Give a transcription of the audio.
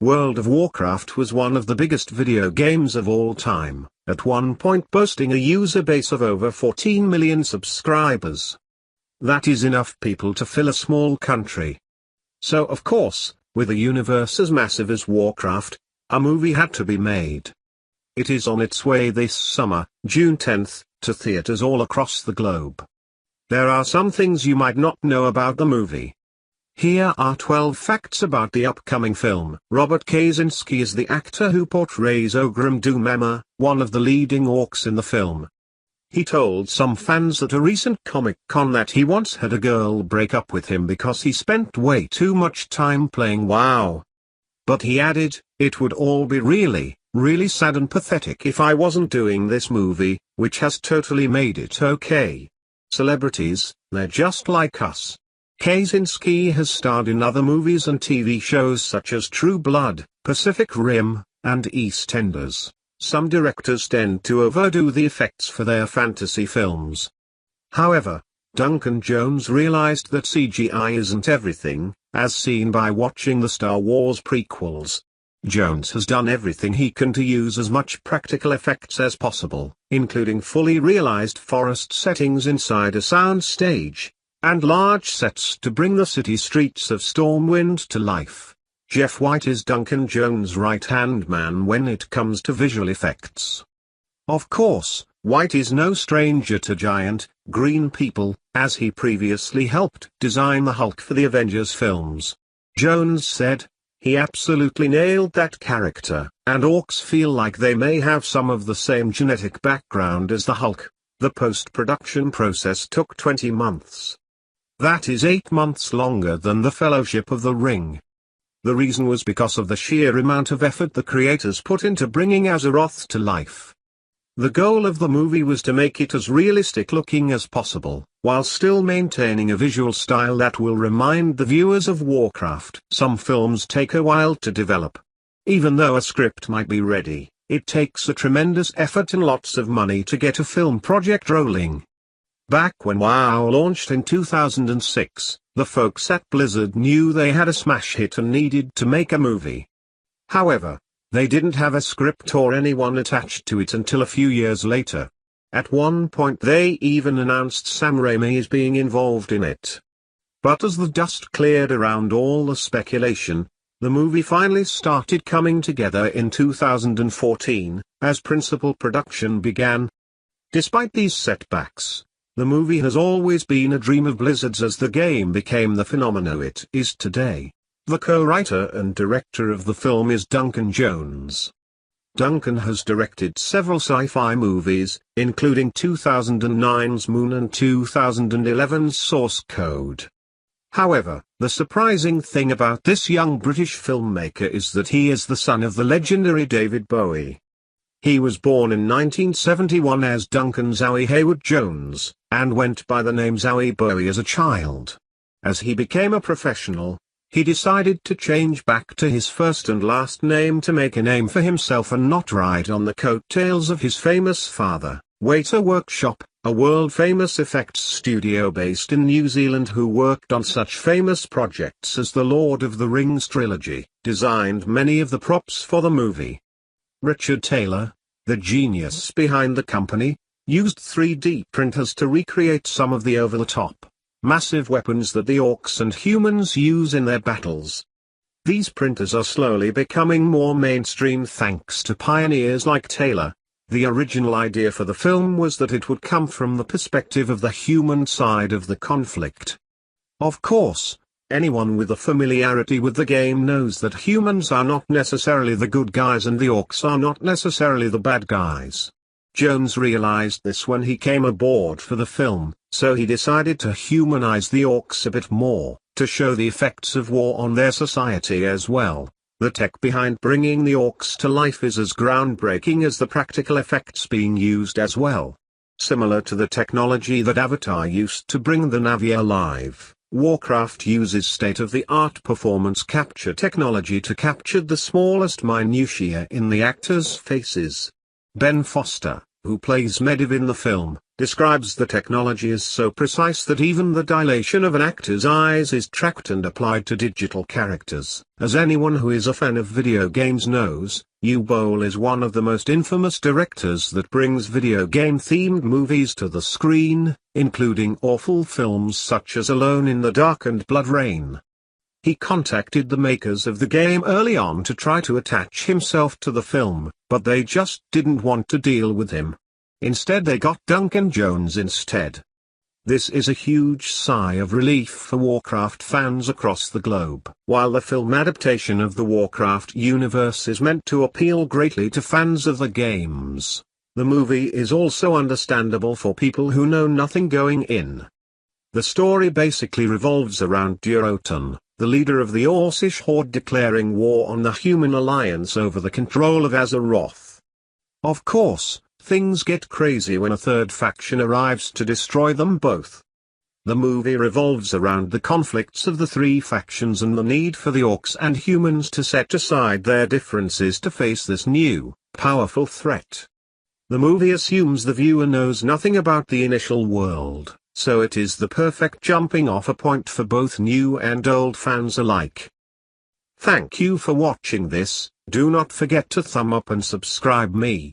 World of Warcraft was one of the biggest video games of all time, at one point boasting a user base of over 14 million subscribers. That is enough people to fill a small country. So of course, with a universe as massive as Warcraft, a movie had to be made. It is on its way this summer, June 10th, to theaters all across the globe. There are some things you might not know about the movie. Here are 12 facts about the upcoming film. Robert Kaczynski is the actor who portrays Ogrim Doomemma, one of the leading orcs in the film. He told some fans at a recent Comic-Con that he once had a girl break up with him because he spent way too much time playing WoW. But he added, "It would all be really, really sad and pathetic if I wasn't doing this movie, which has totally made it okay. Celebrities, they're just like us." Kaczynski has starred in other movies and TV shows such as True Blood, Pacific Rim, and EastEnders. Some directors tend to overdo the effects for their fantasy films. However, Duncan Jones realized that CGI isn't everything, as seen by watching the Star Wars prequels. Jones has done everything he can to use as much practical effects as possible, including fully realized forest settings inside a sound stage, and large sets to bring the city streets of Stormwind to life. Jeff White is Duncan Jones' right-hand man when it comes to visual effects. Of course, White is no stranger to giant, green people, as he previously helped design the Hulk for the Avengers films. Jones said, "He absolutely nailed that character, and orcs feel like they may have some of the same genetic background as the Hulk." The post-production process took 20 months. That is 8 months longer than the Fellowship of the Ring. The reason was because of the sheer amount of effort the creators put into bringing Azeroth to life. The goal of the movie was to make it as realistic looking as possible, while still maintaining a visual style that will remind the viewers of Warcraft. Some films take a while to develop. Even though a script might be ready, it takes a tremendous effort and lots of money to get a film project rolling. Back when WoW launched in 2006, the folks at Blizzard knew they had a smash hit and needed to make a movie. However, they didn't have a script or anyone attached to it until a few years later. At one point they even announced Sam Raimi is being involved in it. But as the dust cleared around all the speculation, the movie finally started coming together in 2014, as principal production began. Despite these setbacks, the movie has always been a dream of Blizzard's as the game became the phenomenon it is today. The co-writer and director of the film is Duncan Jones. Duncan has directed several sci-fi movies, including 2009's Moon and 2011's Source Code. However, the surprising thing about this young British filmmaker is that he is the son of the legendary David Bowie. He was born in 1971 as Duncan Zowie Hayward Jones, and went by the name Zowie Bowie as a child. As he became a professional, he decided to change back to his first and last name to make a name for himself and not ride on the coattails of his famous father, Waiter Workshop, a world-famous effects studio based in New Zealand who worked on such famous projects as the Lord of the Rings trilogy, designed many of the props for the movie. Richard Taylor, the genius behind the company, used 3D printers to recreate some of the over-the-top, massive weapons that the orcs and humans use in their battles. These printers are slowly becoming more mainstream thanks to pioneers like Taylor. The original idea for the film was that it would come from the perspective of the human side of the conflict. Of course, anyone with a familiarity with the game knows that humans are not necessarily the good guys and the orcs are not necessarily the bad guys. Jones realized this when he came aboard for the film, so he decided to humanize the orcs a bit more, to show the effects of war on their society as well. The tech behind bringing the orcs to life is as groundbreaking as the practical effects being used as well. Similar to the technology that Avatar used to bring the Na'vi alive, Warcraft uses state-of-the-art performance capture technology to capture the smallest minutiae in the actors' faces. Ben Foster, who plays Medivh in the film, describes the technology is so precise that even the dilation of an actor's eyes is tracked and applied to digital characters. As anyone who is a fan of video games knows, U-Bowl is one of the most infamous directors that brings video game-themed movies to the screen, including awful films such as Alone in the Dark and Blood Rain. He contacted the makers of the game early on to try to attach himself to the film, but they just didn't want to deal with him. Instead they got Duncan Jones instead. This is a huge sigh of relief for Warcraft fans across the globe. While the film adaptation of the Warcraft universe is meant to appeal greatly to fans of the games, the movie is also understandable for people who know nothing going in. The story basically revolves around Durotan, the leader of the Orcish horde, declaring war on the human alliance over the control of Azeroth. Of course, things get crazy when a third faction arrives to destroy them both. The movie revolves around the conflicts of the three factions and the need for the orcs and humans to set aside their differences to face this new, powerful threat. The movie assumes the viewer knows nothing about the initial world, so it is the perfect jumping-off point for both new and old fans alike. Thank you for watching this. Do not forget to thumb up and subscribe me.